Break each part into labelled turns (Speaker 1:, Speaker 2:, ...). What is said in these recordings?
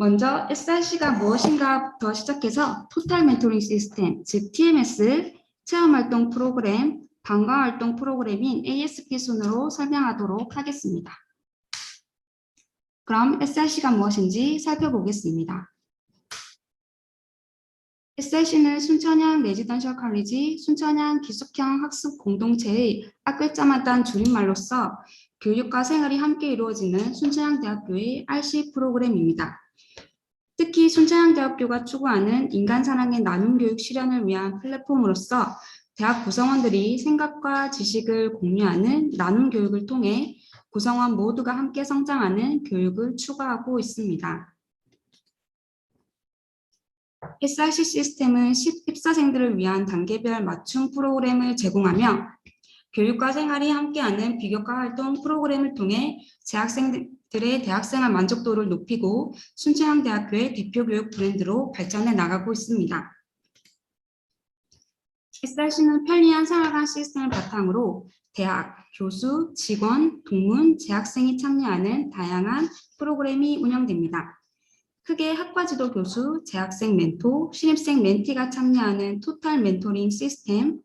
Speaker 1: 먼저 SRC가 무엇인가부터 시작해서 토탈 멘토링 시스템, 즉 TMS, 체험활동 프로그램, 방과활동 프로그램인 ASP 순으로 설명하도록 하겠습니다. 그럼 SRC가 무엇인지 살펴보겠습니다. SRC는 순천향 레지던셜 컬리지, 순천향 기숙형 학습 공동체의 앞글자만 줄임말로서 교육과 생활이 함께 이루어지는 순천향대학교의 RC 프로그램입니다. 특히 순천향대학교가 추구하는 인간사랑의 나눔교육 실현을 위한 플랫폼으로서 대학 구성원들이 생각과 지식을 공유하는 나눔교육을 통해 구성원 모두가 함께 성장하는 교육을 추구하고 있습니다. SRC 시스템은 입사생들을 위한 단계별 맞춤 프로그램을 제공하며 교육과 생활이 함께하는 비교과 활동 프로그램을 통해 재학생들의 대학생활 만족도를 높이고 순천향대학교의 대표 교육 브랜드로 발전해 나가고 있습니다. SRC는 편리한 생활관 시스템을 바탕으로 대학, 교수, 직원, 동문, 재학생이 참여하는 다양한 프로그램이 운영됩니다. 크게 학과지도 교수, 재학생 멘토, 신입생 멘티가 참여하는 토탈 멘토링 시스템,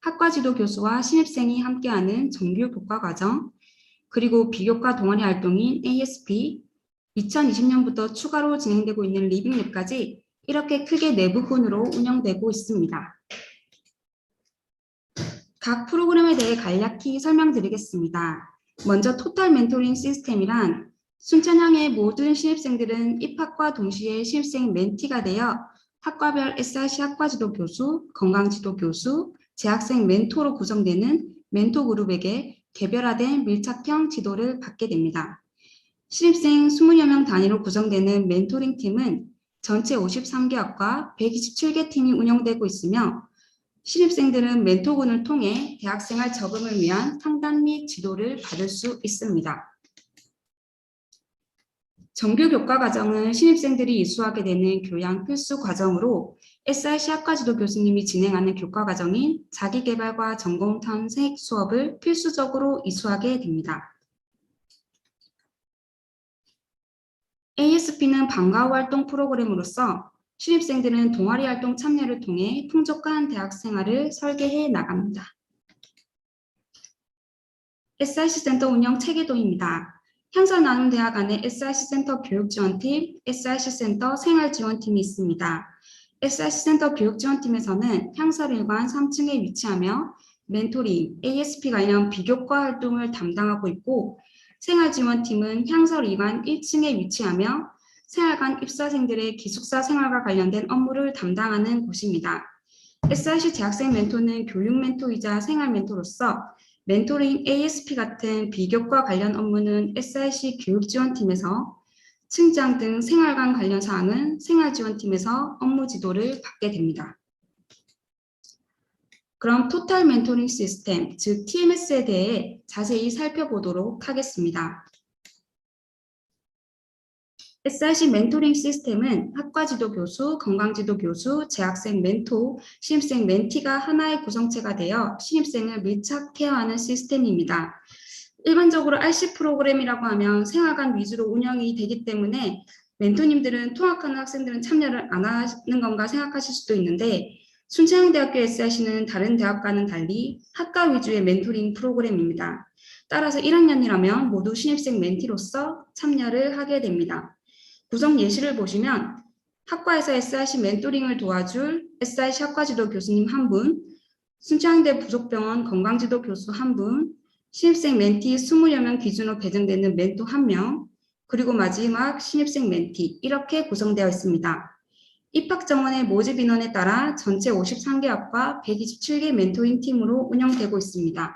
Speaker 1: 학과지도 교수와 신입생이 함께하는 정규 교과과정, 그리고 비교과 동아리 활동인 ASP, 2020년부터 추가로 진행되고 있는 리빙랩까지 이렇게 크게 네 부분으로 운영되고 있습니다. 각 프로그램에 대해 간략히 설명드리겠습니다. 먼저 토탈 멘토링 시스템이란 순천향의 모든 신입생들은 입학과 동시에 신입생 멘티가 되어 학과별 SRC 학과지도 교수, 건강지도 교수, 재학생 멘토로 구성되는 멘토 그룹에게 개별화된 밀착형 지도를 받게 됩니다. 신입생 20여 명 단위로 구성되는 멘토링 팀은 전체 53개 학과 127개 팀이 운영되고 있으며 신입생들은 멘토군을 통해 대학생활 적응을 위한 상담 및 지도를 받을 수 있습니다. 정규 교과 과정은 신입생들이 이수하게 되는 교양 필수 과정으로 SRC 학과지도 교수님이 진행하는 교과 과정인 자기개발과 전공 탐색 수업을 필수적으로 이수하게 됩니다. ASP는 방과 후 활동 프로그램으로서 신입생들은 동아리 활동 참여를 통해 풍족한 대학 생활을 설계해 나갑니다. SRC 센터 운영 체계도입니다. 향설나눔대학 안에 SRC 센터 교육지원팀, SRC 센터 생활지원팀이 있습니다. SRC 센터 교육지원팀에서는 향설일관 3층에 위치하며 멘토링, ASP 관련 비교과 활동을 담당하고 있고 생활지원팀은 향설일관 1층에 위치하며 생활관 입사생들의 기숙사 생활과 관련된 업무를 담당하는 곳입니다. SRC 재학생 멘토는 교육 멘토이자 생활 멘토로서 멘토링 ASP 같은 비교과 관련 업무는 SRC 교육지원팀에서, 측정 등 생활관 관련 사항은 생활지원팀에서 업무 지도를 받게 됩니다. 그럼 토탈 멘토링 시스템, 즉 TMS에 대해 자세히 살펴보도록 하겠습니다. SRC 멘토링 시스템은 학과지도 교수, 건강지도 교수, 재학생 멘토, 신입생 멘티가 하나의 구성체가 되어 신입생을 밀착 케어하는 시스템입니다. 일반적으로 RC 프로그램이라고 하면 생활관 위주로 운영이 되기 때문에 멘토님들은 통학하는 학생들은 참여를 안 하는 건가 생각하실 수도 있는데 순천향대학교 SRC는 다른 대학과는 달리 학과 위주의 멘토링 프로그램입니다. 따라서 1학년이라면 모두 신입생 멘티로서 참여를 하게 됩니다. 구성 예시를 보시면 학과에서 SRC 멘토링을 도와줄 SRC 학과지도 교수님 1분, 순천향대 부속병원 건강지도 교수 1분, 신입생 멘티 20여 명 기준으로 배정되는 멘토 1명, 그리고 마지막 신입생 멘티 이렇게 구성되어 있습니다. 입학 정원의 모집 인원에 따라 전체 53개 학과 127개 멘토링 팀으로 운영되고 있습니다.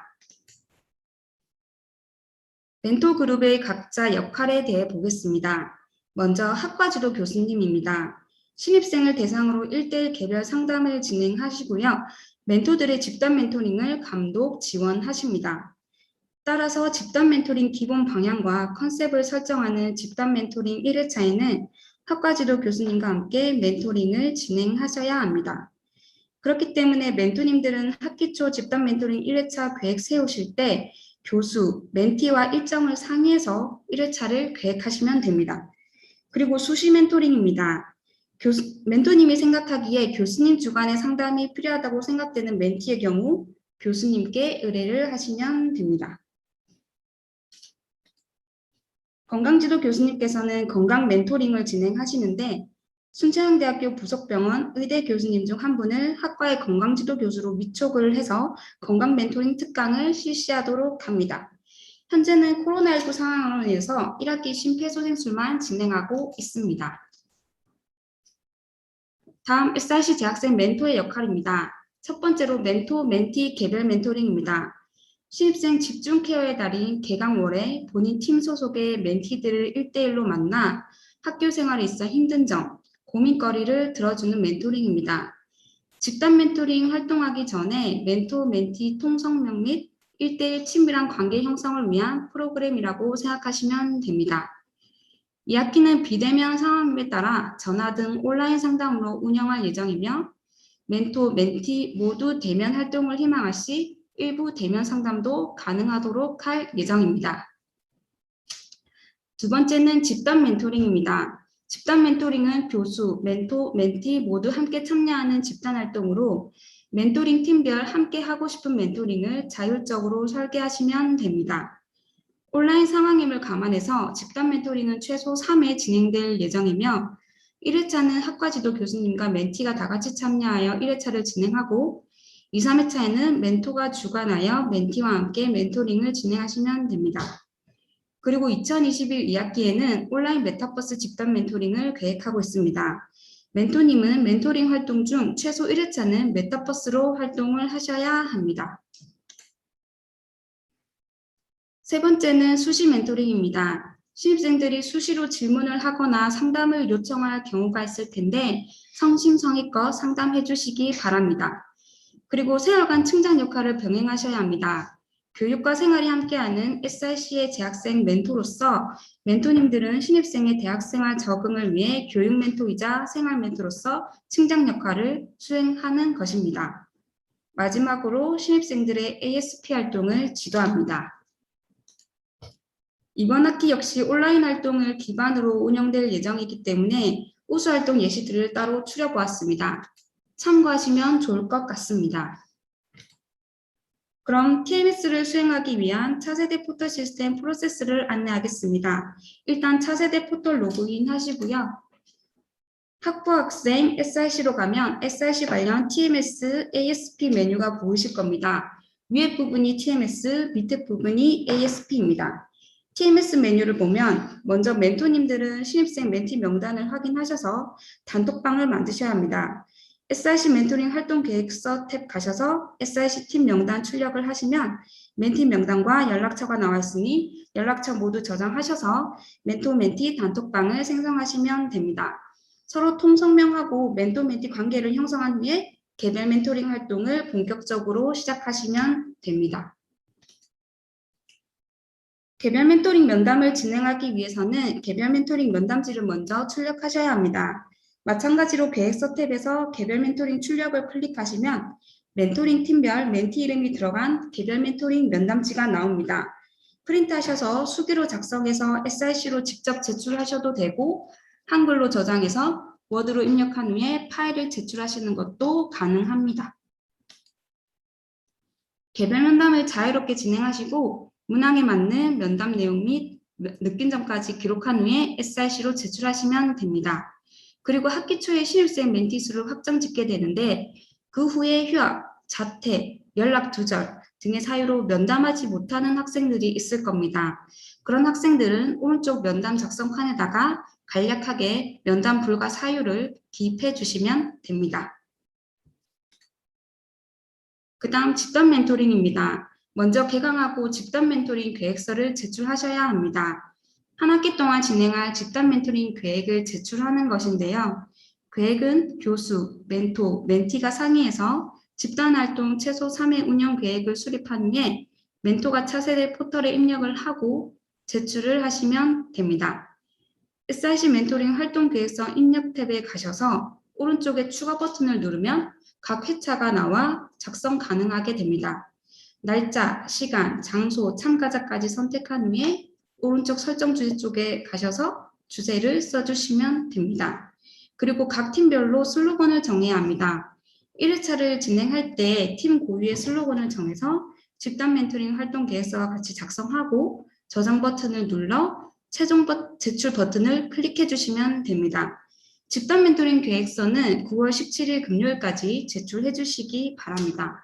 Speaker 1: 멘토 그룹의 각자 역할에 대해 보겠습니다. 먼저 학과지도 교수님입니다. 신입생을 대상으로 1:1 개별 상담을 진행하시고요. 멘토들의 집단 멘토링을 감독, 지원하십니다. 따라서 집단 멘토링 기본 방향과 컨셉을 설정하는 집단 멘토링 1회차에는 학과지도 교수님과 함께 멘토링을 진행하셔야 합니다. 그렇기 때문에 멘토님들은 학기 초 집단 멘토링 1회차 계획 세우실 때 교수, 멘티와 일정을 상의해서 1회차를 계획하시면 됩니다. 그리고 수시 멘토링입니다. 멘토님이 생각하기에 교수님 주관의 상담이 필요하다고 생각되는 멘티의 경우 교수님께 의뢰를 하시면 됩니다. 건강지도 교수님께서는 건강 멘토링을 진행하시는데 순천향대학교 부속병원 의대 교수님 중 한 분을 학과의 건강지도 교수로 위촉을 해서 건강 멘토링 특강을 실시하도록 합니다. 현재는 코로나19 상황으로 인해서 1학기 심폐소생술만 진행하고 있습니다. 다음 SRC 재학생 멘토의 역할입니다. 첫 번째로 멘토, 멘티 개별 멘토링입니다. 신입생 집중 케어의 달인 개강월에 본인 팀 소속의 멘티들을 1대1로 만나 학교 생활에 있어 힘든 점, 고민거리를 들어주는 멘토링입니다. 집단 멘토링 활동하기 전에 멘토, 멘티 통성명 및 1대1 친밀한 관계 형성을 위한 프로그램이라고 생각하시면 됩니다. 2학기는 비대면 상황에 따라 전화 등 온라인 상담으로 운영할 예정이며 멘토, 멘티 모두 대면 활동을 희망할 시 일부 대면 상담도 가능하도록 할 예정입니다. 두 번째는 집단 멘토링입니다. 집단 멘토링은 교수, 멘토, 멘티 모두 함께 참여하는 집단 활동으로 멘토링 팀별 함께 하고 싶은 멘토링을 자율적으로 설계하시면 됩니다. 온라인 상황임을 감안해서 집단 멘토링은 최소 3회 진행될 예정이며 1회차는 학과지도 교수님과 멘티가 다 같이 참여하여 1회차를 진행하고 2, 3회차에는 멘토가 주관하여 멘티와 함께 멘토링을 진행하시면 됩니다. 그리고 2021 2학기에는 온라인 메타버스 집단 멘토링을 계획하고 있습니다. 멘토님은 멘토링 활동 중 최소 1회차는 메타버스로 활동을 하셔야 합니다. 세 번째는 수시 멘토링입니다. 신입생들이 수시로 질문을 하거나 상담을 요청할 경우가 있을 텐데 성심성의껏 상담해 주시기 바랍니다. 그리고 세월간 충장 역할을 병행하셔야 합니다. 교육과 생활이 함께하는 SRC의 재학생 멘토로서 멘토님들은 신입생의 대학생활 적응을 위해 교육 멘토이자 생활 멘토로서 충장 역할을 수행하는 것입니다. 마지막으로 신입생들의 ASP 활동을 지도합니다. 이번 학기 역시 온라인 활동을 기반으로 운영될 예정이기 때문에 우수활동 예시들을 따로 추려보았습니다. 참고하시면 좋을 것 같습니다. 그럼 TMS를 수행하기 위한 차세대 포털 시스템 프로세스를 안내하겠습니다. 일단 차세대 포털 로그인 하시고요. 학부 학생 SRC로 가면 SRC 관련 TMS, ASP 메뉴가 보이실 겁니다. 위에 부분이 TMS, 밑에 부분이 ASP입니다. TMS 메뉴를 보면 먼저 멘토님들은 신입생 멘티 명단을 확인하셔서 단톡방을 만드셔야 합니다. SRC 멘토링 활동 계획서 탭 가셔서 SRC 팀 명단 출력을 하시면 멘티 명단과 연락처가 나와 있으니 연락처 모두 저장하셔서 멘토 멘티 단톡방을 생성하시면 됩니다. 서로 통성명하고 멘토 멘티 관계를 형성한 후에 개별 멘토링 활동을 본격적으로 시작하시면 됩니다. 개별 멘토링 면담을 진행하기 위해서는 개별 멘토링 면담지를 먼저 출력하셔야 합니다. 마찬가지로 계획서 탭에서 개별 멘토링 출력을 클릭하시면 멘토링 팀별 멘티 이름이 들어간 개별 멘토링 면담지가 나옵니다. 프린트하셔서 수기로 작성해서 SRC로 직접 제출하셔도 되고 한글로 저장해서 워드로 입력한 후에 파일을 제출하시는 것도 가능합니다. 개별 면담을 자유롭게 진행하시고 문항에 맞는 면담 내용 및 느낀 점까지 기록한 후에 SRC로 제출하시면 됩니다. 그리고 학기 초에 신입생 멘티 수를 확정 짓게 되는데 그 후에 휴학, 자퇴, 연락 두절 등의 사유로 면담하지 못하는 학생들이 있을 겁니다. 그런 학생들은 오른쪽 면담 작성칸에다가 간략하게 면담 불가 사유를 기입해 주시면 됩니다. 그 다음 집단 멘토링입니다. 먼저 개강하고 집단 멘토링 계획서를 제출하셔야 합니다. 한 학기 동안 진행할 집단 멘토링 계획을 제출하는 것인데요. 계획은 교수, 멘토, 멘티가 상의해서 집단 활동 최소 3회 운영 계획을 수립한 후에 멘토가 차세대 포털에 입력을 하고 제출을 하시면 됩니다. SRC 멘토링 활동 계획서 입력 탭에 가셔서 오른쪽에 추가 버튼을 누르면 각 회차가 나와 작성 가능하게 됩니다. 날짜, 시간, 장소, 참가자까지 선택한 후에 오른쪽 설정 주제 쪽에 가셔서 주제를 써주시면 됩니다. 그리고 각 팀별로 슬로건을 정해야 합니다. 1회차를 진행할 때 팀 고유의 슬로건을 정해서 집단 멘토링 활동 계획서와 같이 작성하고 저장 버튼을 눌러 최종 제출 버튼을 클릭해 주시면 됩니다. 집단 멘토링 계획서는 9월 17일 금요일까지 제출해 주시기 바랍니다.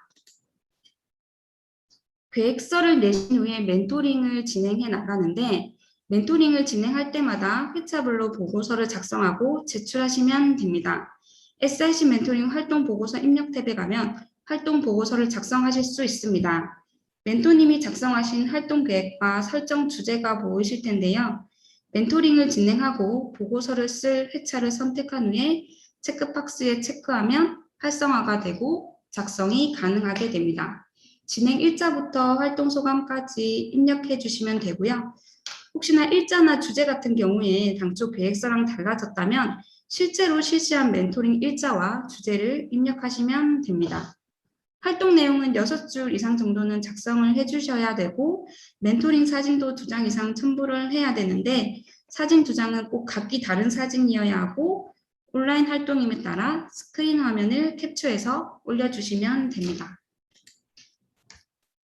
Speaker 1: 계획서를 내신 후에 멘토링을 진행해 나가는데 멘토링을 진행할 때마다 회차별로 보고서를 작성하고 제출하시면 됩니다. SRC 멘토링 활동 보고서 입력 탭에 가면 활동 보고서를 작성하실 수 있습니다. 멘토님이 작성하신 활동 계획과 설정 주제가 보이실 텐데요. 멘토링을 진행하고 보고서를 쓸 회차를 선택한 후에 체크박스에 체크하면 활성화가 되고 작성이 가능하게 됩니다. 진행 일자부터 활동 소감까지 입력해 주시면 되고요. 혹시나 일자나 주제 같은 경우에 당초 계획서랑 달라졌다면 실제로 실시한 멘토링 일자와 주제를 입력하시면 됩니다. 활동 내용은 6줄 이상 정도는 작성을 해주셔야 되고 멘토링 사진도 2장 이상 첨부를 해야 되는데 사진 2장은 꼭 각기 다른 사진이어야 하고 온라인 활동임에 따라 스크린 화면을 캡처해서 올려주시면 됩니다.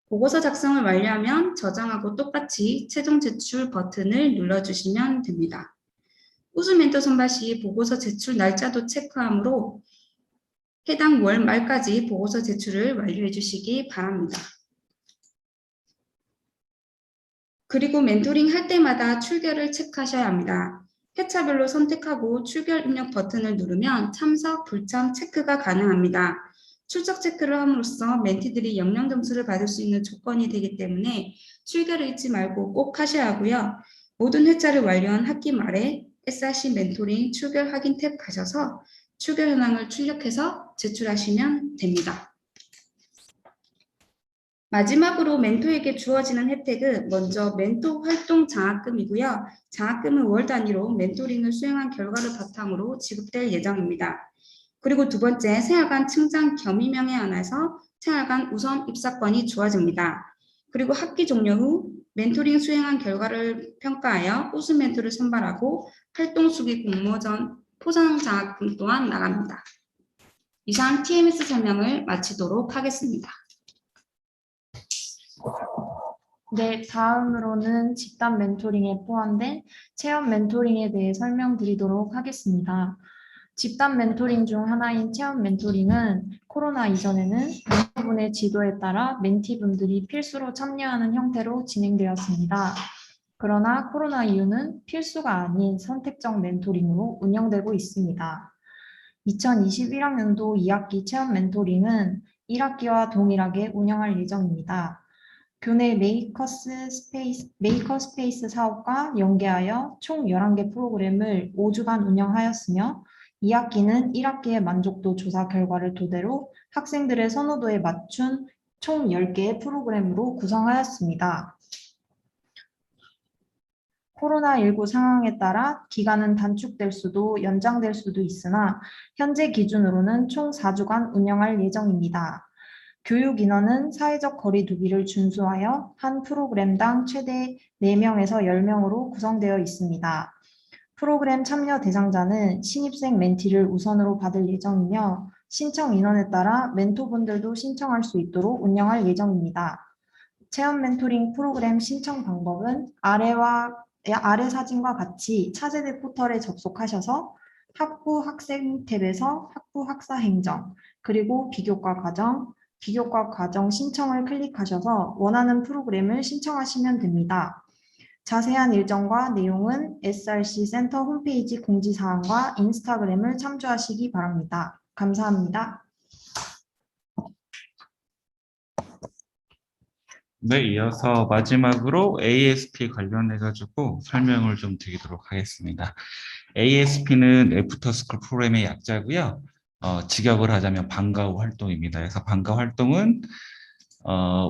Speaker 1: 보고서 작성을 완료하면 저장하고 똑같이 최종 제출 버튼을 눌러주시면 됩니다. 우수 멘토 선발 시 보고서 제출 날짜도 체크하므로 해당 월 말까지 보고서 제출을 완료해 주시기 바랍니다. 그리고 멘토링 할 때마다 출결을 체크하셔야 합니다. 회차별로 선택하고 출결 입력 버튼을 누르면 참석, 불참 체크가 가능합니다. 출석 체크를 함으로써 멘티들이 영영 점수를 받을 수 있는 조건이 되기 때문에 출결을 잊지 말고 꼭 하셔야 하고요. 모든 회차를 완료한 학기 말에 SRC 멘토링 출결 확인 탭 가셔서 출결 현황을 출력해서 제출하시면 됩니다. 마지막으로 멘토에게 주어지는 혜택은 먼저 멘토 활동 장학금이고요. 장학금은 월 단위로 멘토링을 수행한 결과를 바탕으로 지급될 예정입니다. 그리고 두 번째, 생활관 층장 겸임형에 한해서 생활관 우선 입사권이 주어집니다. 그리고 학기 종료 후 멘토링 수행한 결과를 평가하여 우수 멘토를 선발하고 활동 수기 공모전 포상 장학금 또한 나갑니다. 이상 TMS 설명을 마치도록 하겠습니다.
Speaker 2: 네, 다음으로는 집단 멘토링에 포함된 체험 멘토링에 대해 설명드리도록 하겠습니다. 집단 멘토링 중 하나인 체험 멘토링은 코로나 이전에는 멘토분의 지도에 따라 멘티분들이 필수로 참여하는 형태로 진행되었습니다. 그러나 코로나 이후는 필수가 아닌 선택적 멘토링으로 운영되고 있습니다. 2021학년도 2학기 체험 멘토링은 1학기와 동일하게 운영할 예정입니다. 교내 메이커 스페이스 사업과 연계하여 총 11개 프로그램을 5주간 운영하였으며 2학기는 1학기의 만족도 조사 결과를 토대로 학생들의 선호도에 맞춘 총 10개의 프로그램으로 구성하였습니다. 코로나19 상황에 따라 기간은 단축될 수도 연장될 수도 있으나 현재 기준으로는 총 4주간 운영할 예정입니다. 교육 인원은 사회적 거리 두기를 준수하여 한 프로그램당 최대 4명에서 10명으로 구성되어 있습니다. 프로그램 참여 대상자는 신입생 멘티를 우선으로 받을 예정이며 신청 인원에 따라 멘토분들도 신청할 수 있도록 운영할 예정입니다. 체험 멘토링 프로그램 신청 방법은 아래 사진과 같이 차세대 포털에 접속하셔서 학부 학생 탭에서 학부 학사 행정, 그리고 비교과 과정 신청을 클릭하셔서 원하는 프로그램을 신청하시면 됩니다. 자세한 일정과 내용은 SRC 센터 홈페이지 공지사항과 인스타그램을 참조하시기 바랍니다. 감사합니다.
Speaker 3: 네, 이어서 마지막으로 ASP 관련해가지고 설명을 좀 드리도록 하겠습니다. ASP는 애프터스쿨 프로그램의 약자고요. 직역을 하자면 방과 후 활동입니다. 그래서 방과 활동은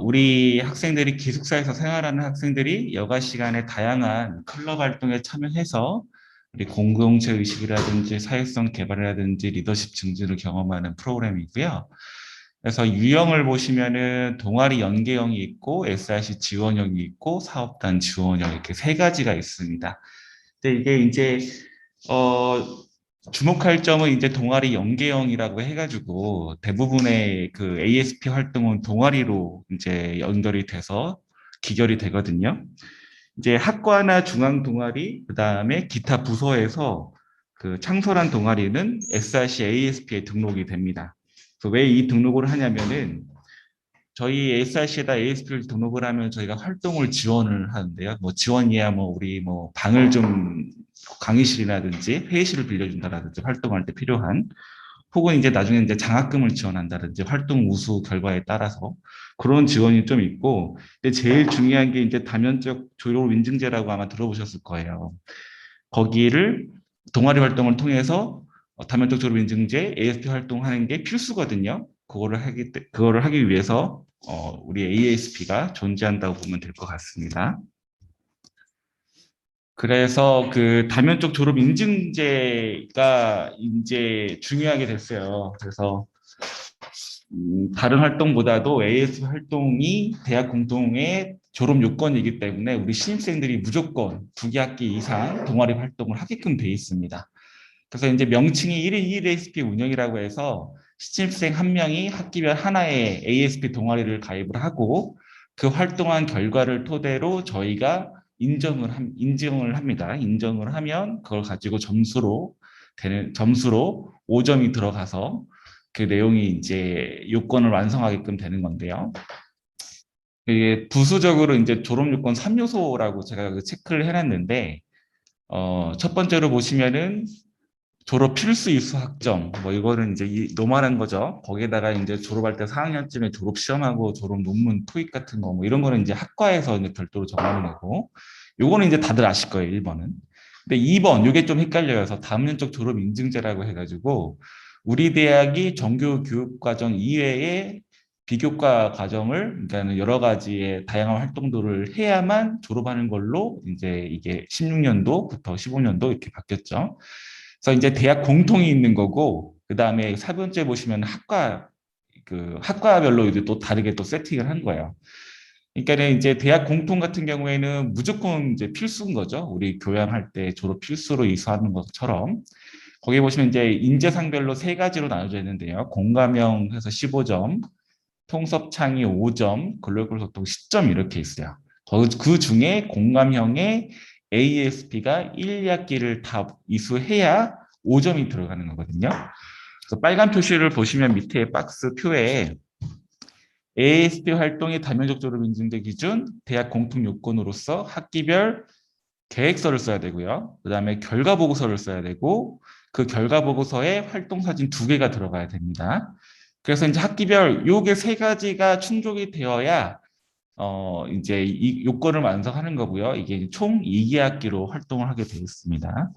Speaker 3: 우리 학생들이 기숙사에서 생활하는 학생들이 여가 시간에 다양한 클럽 활동에 참여해서 우리 공동체 의식이라든지 사회성 개발이라든지 리더십 증진을 경험하는 프로그램이고요. 그래서 유형을 보시면은 동아리 연계형이 있고 SRC 지원형이 있고 사업단 지원형 이렇게 3가지가 있습니다. 근데 이게 이제 어, 주목할 점은 이제 동아리 연계형이라고 해가지고 대부분의 그 ASP 활동은 동아리로 이제 연결이 돼서 기결이 되거든요. 이제 학과나 중앙 동아리, 그 다음에 기타 부서에서 그 창설한 동아리는 SRC ASP에 등록이 됩니다. 그래서 왜 이 등록을 하냐면은 저희 SRC에다 ASP를 등록을 하면 저희가 활동을 지원을 하는데요. 뭐 지원이야 뭐 우리 뭐 방을 좀 강의실이라든지 회의실을 빌려준다라든지 활동할 때 필요한 혹은 이제 나중에 이제 장학금을 지원한다든지 활동 우수 결과에 따라서 그런 지원이 좀 있고 근데 제일 중요한 게 이제 다면적 졸업 인증제라고 아마 들어보셨을 거예요. 거기를 동아리 활동을 통해서 다면적 졸업 인증제 ASP 활동하는 게 필수거든요. 그거를 하기 위해서 우리 ASP가 존재한다고 보면 될 것 같습니다. 그래서 그 다면적 졸업 인증제가 이제 중요하게 됐어요. 그래서 다른 활동보다도 AS 활동이 대학 공통의 졸업 요건이기 때문에 우리 신입생들이 무조건 2학기 이상 동아리 활동을 하게끔 돼 있습니다. 그래서 이제 명칭이 1인 1ASP 운영이라고 해서 신입생 한 명이 학기별 하나의 ASP 동아리를 가입을 하고 그 활동한 결과를 토대로 저희가 인증을 합니다. 인정을 하면 그걸 가지고 점수로 5점이 들어가서 그 내용이 이제 요건을 완성하게끔 되는 건데요. 이게 부수적으로 이제 졸업 요건 3요소라고 제가 그 체크를 해놨는데, 첫 번째로 보시면은 졸업 필수 이수 학점, 뭐 이거는 이제 노멀한 거죠. 거기에다가 이제 졸업할 때 4학년쯤에 졸업 시험하고 졸업 논문 토익 같은 거, 뭐 이런 거는 이제 학과에서 이제 별도로 정하는 거고, 요거는 이제 다들 아실 거예요, 1번은. 근데 2번, 요게 좀 헷갈려요. 그래서 다문적 졸업 인증제라고 해가지고, 우리 대학이 정규 교육과정 이외에 비교과 과정을, 그러니까 여러 가지의 다양한 활동들을 해야만 졸업하는 걸로 이제 이게 16년도부터 15년도 이렇게 바뀌었죠. 그래서 이제 대학 공통이 있는 거고, 그 다음에 4번째 보시면 학과별로 이제 또 다르게 또 세팅을 한 거예요. 그러니까 이제 대학 공통 같은 경우에는 무조건 이제 필수인 거죠. 우리 교양할 때 졸업 필수로 이수하는 것처럼. 거기 보시면 이제 인재상별로 세 가지로 나눠져 있는데요. 공감형 해서 15점, 통섭창의 5점, 글로벌 소통 10점 이렇게 있어요. 그 중에 공감형의 ASP가 1, 2학기를 다 이수해야 5점이 들어가는 거거든요. 그래서 빨간 표시를 보시면 밑에 박스 표에 ASP 활동의 다면적 졸업 인증제 기준, 대학 공통 요건으로서 학기별 계획서를 써야 되고요. 그 다음에 결과 보고서를 써야 되고 그 결과 보고서에 활동 사진 2개가 들어가야 됩니다. 그래서 이제 학기별 요게 세 가지가 충족이 되어야 이제 이 요건을 완성하는 거고요. 이게 총 2기학기로 활동을 하게 되어 있습니다.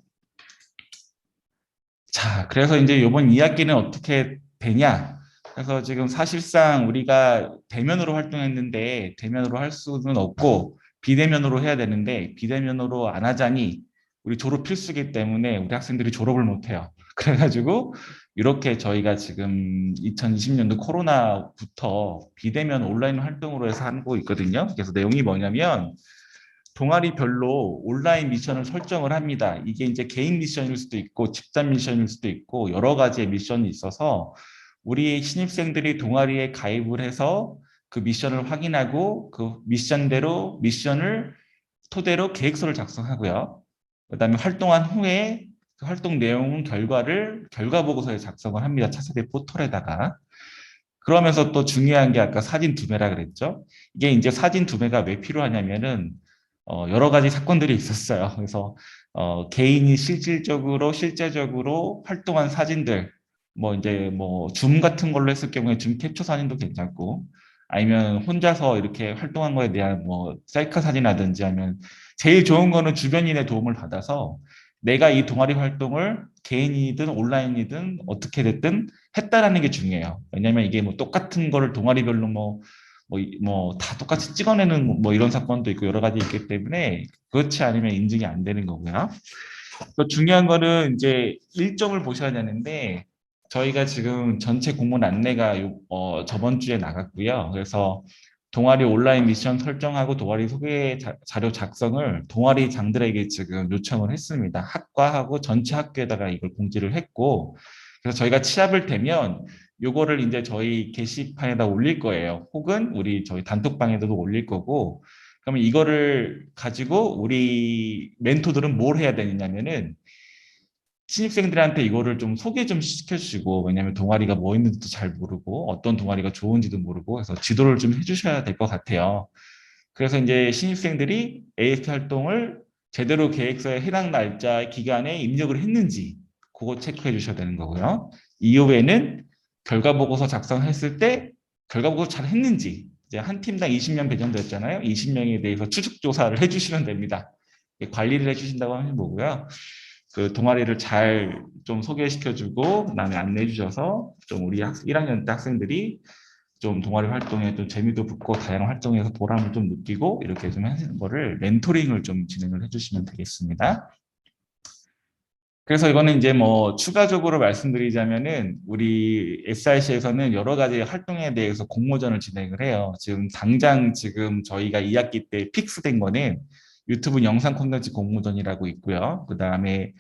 Speaker 3: 자, 그래서 이제 이번 2학기는 어떻게 되냐? 그래서 지금 사실상 우리가 대면으로 활동했는데 대면으로 할 수는 없고 비대면으로 해야 되는데 비대면으로 안 하자니 우리 졸업 필수기 때문에 우리 학생들이 졸업을 못 해요. 그래가지고 이렇게 저희가 지금 2020년도 코로나부터 비대면 온라인 활동으로 해서 하고 있거든요. 그래서 내용이 뭐냐면 동아리별로 온라인 미션을 설정을 합니다. 이게 이제 개인 미션일 수도 있고 집단 미션일 수도 있고 여러 가지의 미션이 있어서 우리 신입생들이 동아리에 가입을 해서 그 미션을 확인하고 그 미션을 토대로 계획서를 작성하고요. 그다음에 활동한 후에 그 활동 내용 결과 보고서에 작성을 합니다. 차세대 포털에다가. 그러면서 또 중요한 게 아까 사진 두매라 그랬죠. 이게 이제 사진 두매가 왜 필요하냐면은 여러 가지 사건들이 있었어요. 그래서 개인이 실제적으로 활동한 사진들, 뭐 이제 뭐 줌 같은 걸로 했을 경우에 줌 캡처 사진도 괜찮고, 아니면 혼자서 이렇게 활동한 거에 대한 뭐 셀카 사진이라든지 하면 제일 좋은 거는 주변인의 도움을 받아서 내가 이 동아리 활동을 개인이든 온라인이든 어떻게 됐든 했다라는 게 중요해요. 왜냐면 이게 뭐 똑같은 거를 동아리별로 다 똑같이 찍어내는 뭐 이런 사건도 있고 여러 가지 있기 때문에 그렇지 않으면 인증이 안 되는 거고요. 또 중요한 거는 이제 일정을 보셔야 되는데 저희가 지금 전체 공문 안내가 저번 주에 나갔고요. 그래서 동아리 온라인 미션 설정하고 동아리 소개 자료 작성을 동아리 장들에게 지금 요청을 했습니다. 학과하고 전체 학교에다가 이걸 공지를 했고, 그래서 저희가 취합을 되면 요거를 이제 저희 게시판에다 올릴 거예요. 혹은 우리 저희 단톡방에도 올릴 거고, 그러면 이거를 가지고 우리 멘토들은 뭘 해야 되느냐면은 신입생들한테 이거를 좀 소개 좀 시켜주시고, 왜냐하면 동아리가 뭐 있는지도 잘 모르고 어떤 동아리가 좋은지도 모르고 해서 지도를 좀 해주셔야 될 것 같아요. 그래서 이제 신입생들이 ASP 활동을 제대로 계획서에 해당 날짜 기간에 입력을 했는지 그거 체크해 주셔야 되는 거고요. 이후에는 결과 보고서 작성했을 때 결과 보고서 잘 했는지, 이제 한 팀당 20명 배정됐잖아요. 20명에 대해서 추적 조사를 해주시면 됩니다. 관리를 해주신다고 하는 거고요. 그 동아리를 잘 좀 소개시켜주고 그다음에 안내해 주셔서 좀 우리 1학년 때 학생들이 좀 동아리 활동에 좀 재미도 붙고 다양한 활동에서 보람을 좀 느끼고 이렇게 좀 하시는 거를 멘토링을 좀 진행을 해주시면 되겠습니다. 그래서 이거는 이제 뭐 추가적으로 말씀드리자면은 우리 SRC에서는 여러 가지 활동에 대해서 공모전을 진행을 해요. 지금 당장 지금 저희가 2학기 때 픽스된 거는 유튜브 영상 콘텐츠 공모전이라고 있고요. 그 다음에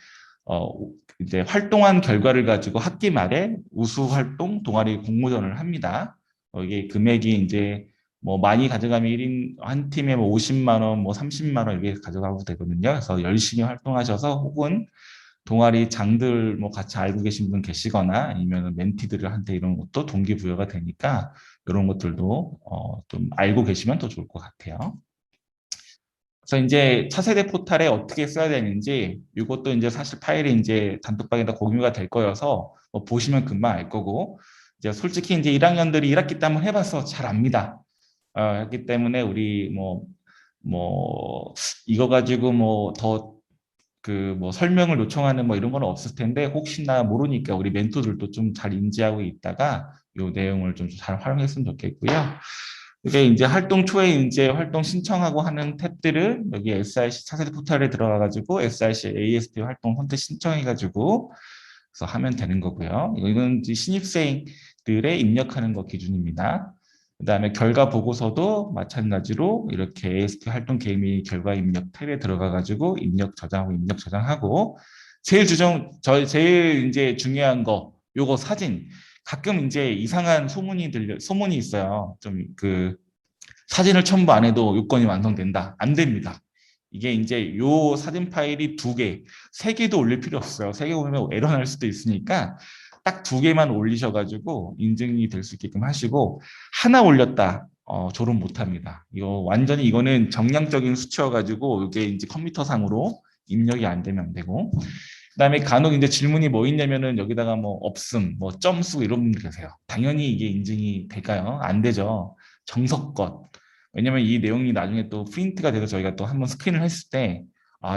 Speaker 3: 이제 활동한 결과를 가지고 학기 말에 우수 활동 동아리 공모전을 합니다. 이게 금액이 이제 뭐 많이 가져가면 1인 한 팀에 뭐 50만 원, 뭐 30만 원 이렇게 가져가도 되거든요. 그래서 열심히 활동하셔서 혹은 동아리 장들 뭐 같이 알고 계신 분 계시거나 아니면 멘티들한테 이런 것도 동기부여가 되니까 이런 것들도 좀 알고 계시면 더 좋을 것 같아요. 그래서 이제 차세대 포탈에 어떻게 써야 되는지 이것도 이제 사실 파일이 이제 단톡방에다 공유가 될 거여서 뭐 보시면 금방 알 거고, 이제 솔직히 이제 1학년들이 1학기 때 한번 해봐서 잘 압니다. 했기 때문에 우리 뭐 이거 가지고 뭐 더 그 뭐 설명을 요청하는 뭐 이런 건 없을 텐데 혹시나 모르니까 우리 멘토들도 좀 잘 인지하고 있다가 이 내용을 좀 잘 활용했으면 좋겠고요. 이게 이제 활동 초에 이제 활동 신청하고 하는 탭들은 여기 SRC 차세대 포털에 들어가가지고 SRC ASP 활동 선택 신청해가지고 그래서 하면 되는 거고요. 이건 이제 신입생들의 입력하는 것 기준입니다. 그다음에 결과 보고서도 마찬가지로 이렇게 ASP 활동 계획 및 결과 입력 탭에 들어가가지고 입력 저장하고 입력 저장하고 제일 이제 중요한 거 요거 사진. 가끔 이제 이상한 소문이 있어요. 좀 그 사진을 첨부 안 해도 요건이 완성된다. 안 됩니다. 이게 이제 요 사진 파일이 2개, 3개도 올릴 필요 없어요. 3개 올리면 에러 날 수도 있으니까 딱 2개만 올리셔가지고 인증이 될 수 있게끔 하시고, 하나 올렸다. 졸업 못합니다. 이거는 정량적인 수치여가지고 이게 이제 컴퓨터상으로 입력이 안 되면 안 되고, 그다음에 간혹 이제 질문이 뭐 있냐면은 여기다가 뭐 없음, 뭐 점수 이런 분들 계세요. 당연히 이게 인증이 될까요? 안 되죠. 정석껏. 왜냐면 이 내용이 나중에 또 프린트가 돼서 저희가 또 한번 스크린을 했을 때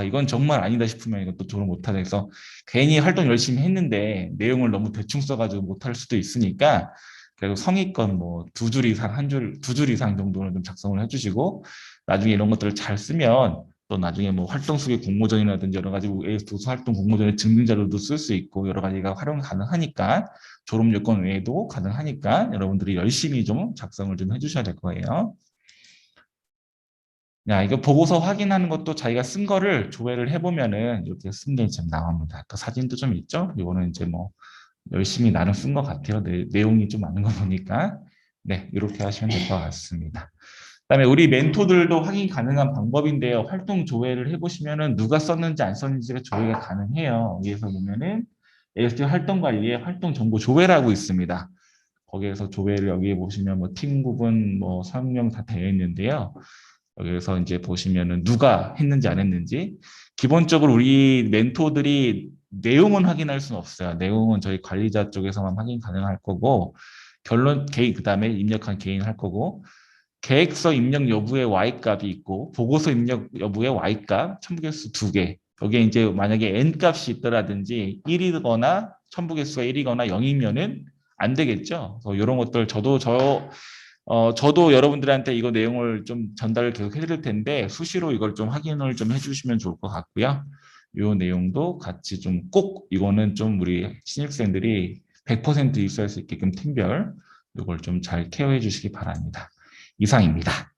Speaker 3: 이건 정말 아니다 싶으면 이것도 졸업 못하다 해서 괜히 활동 열심히 했는데 내용을 너무 대충 써가지고 못할 수도 있으니까 그래도 성의껏 뭐 2줄 이상, 2줄 이상 정도는 좀 작성을 해주시고, 나중에 이런 것들을 잘 쓰면 또 나중에 뭐 활동 속의 공모전이라든지 여러 가지 AS 도서 활동 공모전의 증빙 자료도 쓸 수 있고 여러 가지가 활용 가능하니까, 졸업 요건 외에도 가능하니까 여러분들이 열심히 좀 작성을 좀 해주셔야 될 거예요. 이거 보고서 확인하는 것도 자기가 쓴 거를 조회를 해보면은 이렇게 쓴 게 좀 나옵니다. 또 사진도 좀 있죠? 이거는 이제 뭐 열심히 나름 쓴 것 같아요. 내용이 좀 많은 거 보니까. 네, 이렇게 하시면 될 것 같습니다. 그다음에 우리 멘토들도 확인 가능한 방법인데요. 활동 조회를 해보시면은 누가 썼는지 안 썼는지가 조회가 가능해요. 여기에서 보면은 ASP 활동 관리에 활동 정보 조회라고 있습니다. 거기에서 조회를 여기에 보시면 뭐 팀 구분 뭐 설명 다 되어 있는데요. 여기서 이제 보시면은 누가 했는지 안 했는지, 기본적으로 우리 멘토들이 내용은 확인할 수는 없어요. 내용은 저희 관리자 쪽에서만 확인 가능할 거고, 결론 개인 그다음에 입력한 개인 할 거고, 계획서 입력 여부의 Y값이 있고 보고서 입력 여부의 Y값 첨부개수 2개. 여기에 이제 만약에 N 값이 있더라든지 1이거나 첨부개수가 1이거나 0이면은 안 되겠죠. 그래서 이런 것들 저도 여러분들한테 이거 내용을 좀 전달을 계속 해드릴 텐데 수시로 이걸 좀 확인을 좀 해주시면 좋을 것 같고요. 이 내용도 같이 좀 꼭 이거는 좀 우리 신입생들이 100% 입수할 수 있게끔 팀별 이걸 좀 잘 케어해 주시기 바랍니다. 이상입니다.